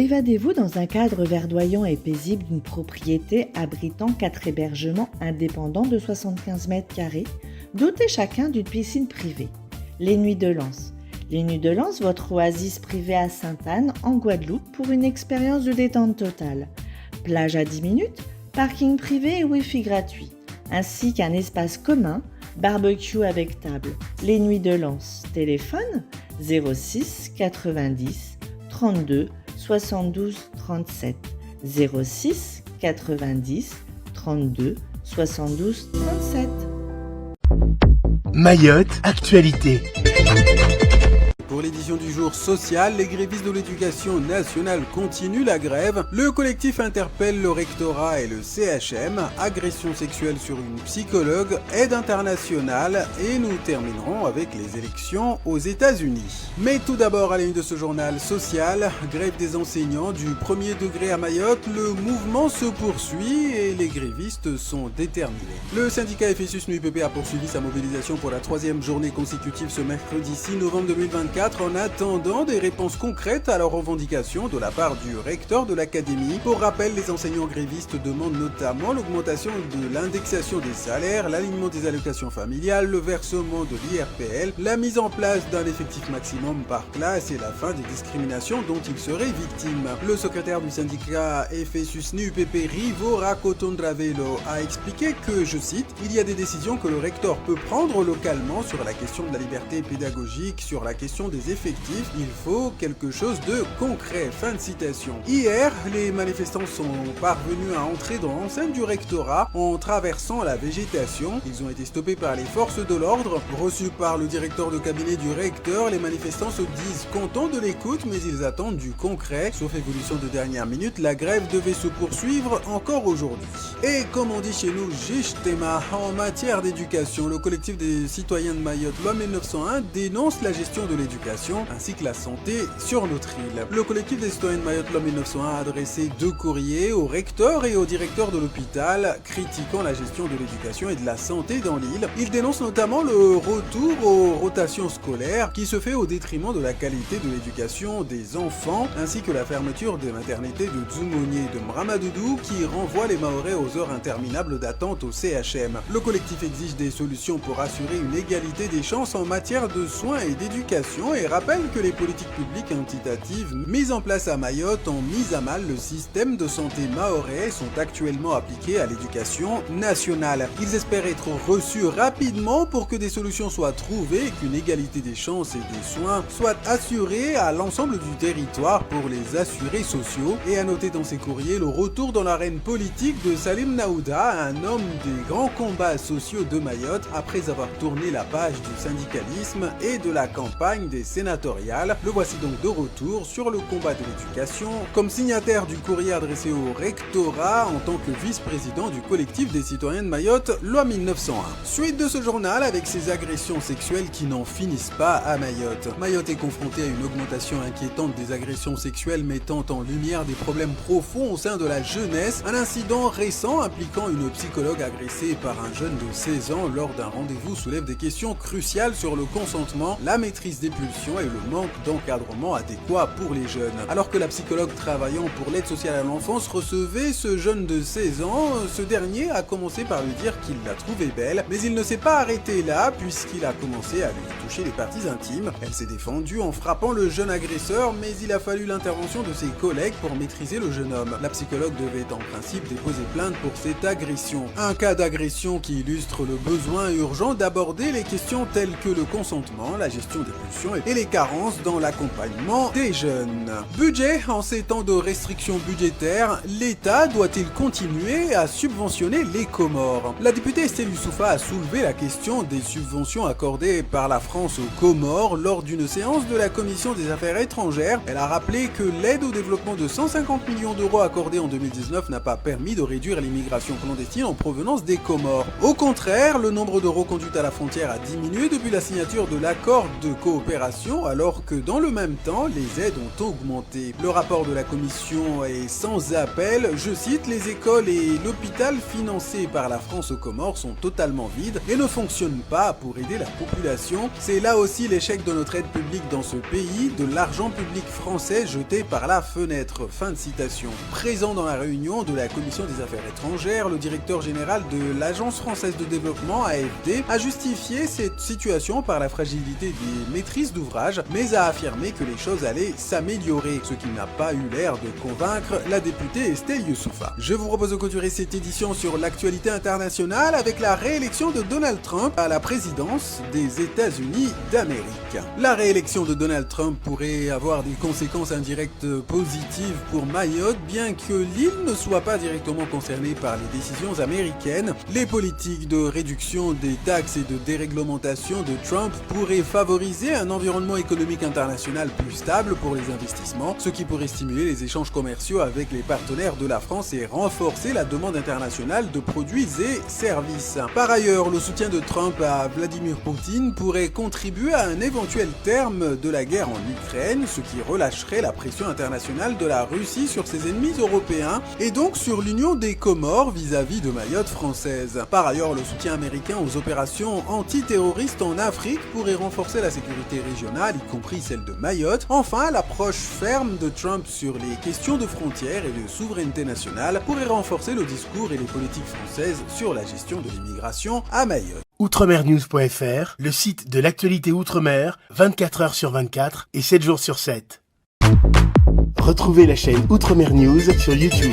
Évadez-vous dans un cadre verdoyant et paisible d'une propriété abritant 4 hébergements indépendants de 75 mètres carrés, dotés chacun d'une piscine privée. Les Nuits de Lens. Les Nuits de Lens, votre oasis privée à Sainte-Anne, en Guadeloupe, pour une expérience de détente totale. Plage à 10 minutes, parking privé et Wi-Fi gratuit, ainsi qu'un espace commun, barbecue avec table. Les Nuits de Lens. Téléphone 06 90 32 72 37. 06 90 32 72 37. Mayotte, actualité. Pour l'édition du jour social, les grévistes de l'éducation nationale continuent la grève. Le collectif interpelle le rectorat et le CHM. Agression sexuelle sur une psychologue, aide internationale et nous terminerons avec les élections aux États-Unis. Mais tout d'abord à la une de ce journal social, grève des enseignants du premier degré à Mayotte. Le mouvement se poursuit et les grévistes sont déterminés. Le syndicat FSUS-NUIPP a poursuivi sa mobilisation pour la 3e journée consécutive ce mercredi 6 novembre 2024. En attendant des réponses concrètes à leurs revendications de la part du recteur de l'académie. Pour rappel, les enseignants grévistes demandent notamment l'augmentation de l'indexation des salaires, l'alignement des allocations familiales, le versement de l'IRPL, la mise en place d'un effectif maximum par classe et la fin des discriminations dont ils seraient victimes. Le secrétaire du syndicat FSUS-NUIPP Rivo Rakotondravelo a expliqué que, je cite, « Il y a des décisions que le recteur peut prendre localement sur la question de la liberté pédagogique, sur la question des effectifs, il faut quelque chose de concret. » Fin de citation. Hier, les manifestants sont parvenus à entrer dans l'enceinte du rectorat en traversant la végétation. Ils ont été stoppés par les forces de l'ordre. Reçus par le directeur de cabinet du recteur, les manifestants se disent contents de l'écoute, mais ils attendent du concret. Sauf évolution de dernière minute, la grève devait se poursuivre encore aujourd'hui. Et comme on dit chez nous, Jishtema, en matière d'éducation, le collectif des citoyens de Mayotte, loi 1901, dénonce la gestion de l'éducation ainsi que la santé sur notre île. Le collectif des citoyens de Mayotte, loi 1901, a adressé 2 courriers au recteur et au directeur de l'hôpital critiquant la gestion de l'éducation et de la santé dans l'île. Ils dénoncent notamment le retour aux rotations scolaires qui se fait au détriment de la qualité de l'éducation des enfants ainsi que la fermeture des maternités de Dzumoni et de Mramadoudou qui renvoie les Mahorais aux heures interminables d'attente au CHM. Le collectif exige des solutions pour assurer une égalité des chances en matière de soins et d'éducation et rappelle que les politiques publiques incitatives mises en place à Mayotte ont mis à mal le système de santé mahorais et sont actuellement appliquées à l'éducation nationale. Ils espèrent être reçus rapidement pour que des solutions soient trouvées et qu'une égalité des chances et des soins soit assurée à l'ensemble du territoire pour les assurés sociaux. Et à noter dans ces courriers le retour dans l'arène politique de Salim Naouda, un homme des grands combats sociaux de Mayotte après avoir tourné la page du syndicalisme et de la campagne des sénatoriales. Le voici donc de retour sur le combat de l'éducation comme signataire du courrier adressé au rectorat en tant que vice-président du collectif des citoyens de Mayotte, loi 1901. Suite de ce journal avec ces agressions sexuelles qui n'en finissent pas à Mayotte. Mayotte est confrontée à une augmentation inquiétante des agressions sexuelles mettant en lumière des problèmes profonds au sein de la jeunesse. Un incident récent impliquant une psychologue agressée par un jeune de 16 ans lors d'un rendez-vous soulève des questions cruciales sur le consentement, la maîtrise des pulsions et le manque d'encadrement adéquat pour les jeunes. Alors que la psychologue travaillant pour l'aide sociale à l'enfance recevait ce jeune de 16 ans, ce dernier a commencé par lui dire qu'il la trouvait belle, mais il ne s'est pas arrêté là puisqu'il a commencé à lui toucher les parties intimes. Elle s'est défendue en frappant le jeune agresseur, mais il a fallu l'intervention de ses collègues pour maîtriser le jeune homme. La psychologue devait en principe déposer plainte pour cette agression. Un cas d'agression qui illustre le besoin urgent d'aborder les questions telles que le consentement, la gestion des pulsions et les carences dans l'accompagnement des jeunes. Budget. En ces temps de restrictions budgétaires, l'État doit-il continuer à subventionner les Comores? La députée Estelle Youssoufa a soulevé la question des subventions accordées par la France aux Comores lors d'une séance de la Commission des Affaires étrangères. Elle a rappelé que l'aide au développement de 150 millions d'euros accordée en 2019 n'a pas permis de réduire l'immigration clandestine en provenance des Comores. Au contraire, le nombre de reconduites à la frontière a diminué depuis la signature de l'accord de coopération l'immigration alors que dans le même temps, les aides ont augmenté. Le rapport de la commission est sans appel. Je cite, les écoles et l'hôpital financés par la France aux Comores sont totalement vides et ne fonctionnent pas pour aider la population. C'est là aussi l'échec de notre aide publique dans ce pays, de l'argent public français jeté par la fenêtre. Fin de citation. Présent dans la réunion de la commission des affaires étrangères, le directeur général de l'Agence française de développement, AFD, a justifié cette situation par la fragilité des maîtrises d'ouvrage, mais a affirmé que les choses allaient s'améliorer, ce qui n'a pas eu l'air de convaincre la députée Estelle Youssoufa. Je vous propose de clôturer cette édition sur l'actualité internationale avec la réélection de Donald Trump à la présidence des États-Unis d'Amérique. La réélection de Donald Trump pourrait avoir des conséquences indirectes positives pour Mayotte, bien que l'île ne soit pas directement concernée par les décisions américaines. Les politiques de réduction des taxes et de déréglementation de Trump pourraient favoriser un environnement économique international plus stable pour les investissements, ce qui pourrait stimuler les échanges commerciaux avec les partenaires de la France et renforcer la demande internationale de produits et services. Par ailleurs, le soutien de Trump à Vladimir Poutine pourrait contribuer à un éventuel terme de la guerre en Ukraine, ce qui relâcherait la pression internationale de la Russie sur ses ennemis européens et donc sur l'union des Comores vis-à-vis de Mayotte française. Par ailleurs, le soutien américain aux opérations antiterroristes en Afrique pourrait renforcer la sécurité régionale, y compris celle de Mayotte. Enfin, l'approche ferme de Trump sur les questions de frontières et de souveraineté nationale pourrait renforcer le discours et les politiques françaises sur la gestion de l'immigration à Mayotte. Outremernews.fr, le site de l'actualité outre-mer, 24 heures sur 24 et 7 jours sur 7. Retrouvez la chaîne Outremer News sur YouTube.